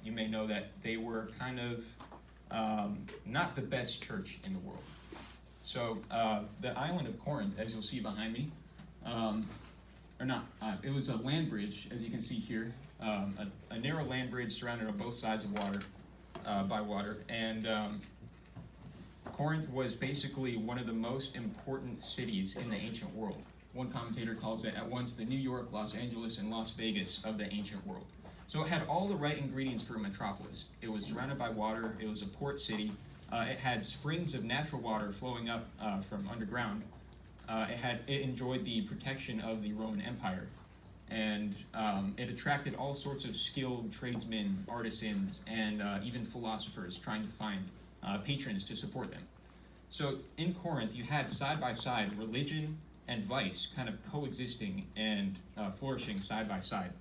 you may know that they were kind of not the best church in the world. So the island of Corinth, as you'll see behind me, it was a land bridge, as you can see here, a narrow land bridge surrounded on both sides of water, by water, and Corinth was basically one of the most important cities in the ancient world. One commentator calls it at once the New York, Los Angeles, and Las Vegas of the ancient world. So it had all the right ingredients for a metropolis. It was surrounded by water, it was a port city, it had springs of natural water flowing up from underground. It enjoyed the protection of the Roman Empire, and it attracted all sorts of skilled tradesmen, artisans, and even philosophers trying to find patrons to support them. So in Corinth, you had side by side religion and vice kind of coexisting and flourishing side by side.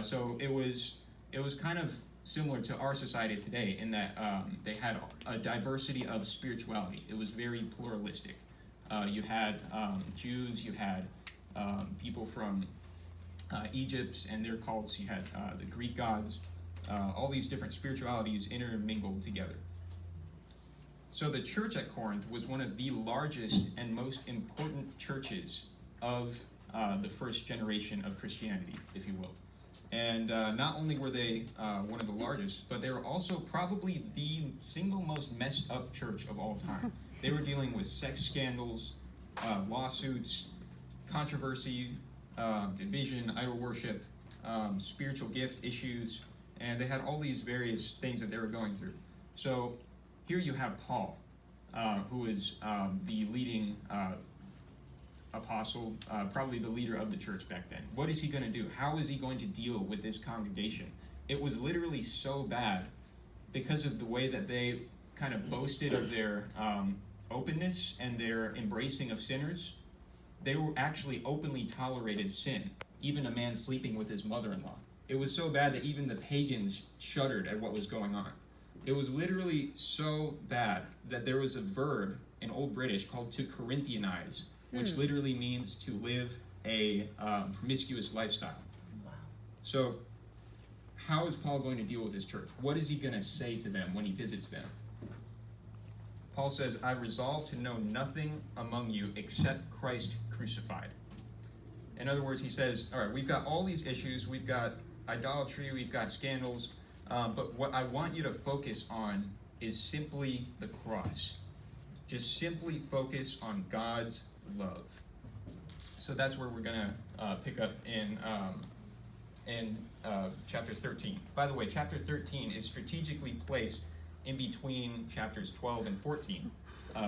So it was kind of similar to our society today in that they had a diversity of spirituality. It was very pluralistic. You had Jews, you had people from Egypt and their cults, you had the Greek gods, all these different spiritualities intermingled together. So the church at Corinth was one of the largest and most important churches of the first generation of Christianity, if you will. And not only were they one of the largest, but they were also probably the single most messed up church of all time. They were dealing with sex scandals, lawsuits, controversy, division, idol worship, spiritual gift issues, and they had all these various things that they were going through. So here you have Paul, who is the leading apostle, probably the leader of the church back then. What is he going to do? How is he going to deal with this congregation? It was literally so bad because of the way that they kind of boasted of their openness and their embracing of sinners. They were actually openly tolerated sin, even a man sleeping with his mother-in-law. It was so bad that even the pagans shuddered at what was going on. It was literally so bad that there was a verb in Old British called to Corinthianize, which literally means to live a promiscuous lifestyle. Wow. So how is Paul going to deal with his church? What is he going to say to them when he visits them? Paul says, I resolve to know nothing among you except Christ crucified. In other words, he says, all right, we've got all these issues. We've got idolatry. We've got scandals. But what I want you to focus on is simply the cross. Just simply focus on God's love. So that's where we're going to pick up in chapter 13. By the way, chapter 13 is strategically placed in between chapters 12 and 14,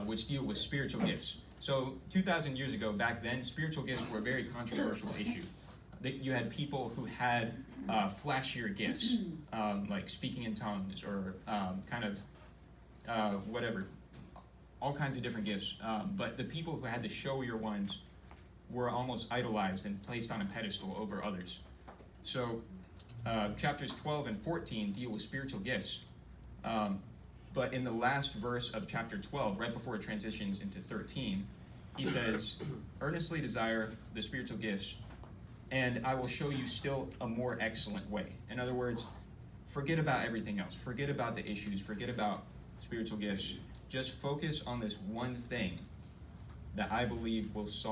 which deal with spiritual gifts. So 2,000 years ago, back then, spiritual gifts were a very controversial issue. You had people who had flashier gifts, like speaking in tongues or whatever, all kinds of different gifts. But the people who had the showier ones were almost idolized and placed on a pedestal over others. So chapters 12 and 14 deal with spiritual gifts. But in the last verse of chapter 12, right before it transitions into 13, he says, earnestly desire the spiritual gifts, and I will show you still a more excellent way. In other words, forget about everything else. Forget about the issues. Forget about spiritual gifts. Just focus on this one thing that I believe will solve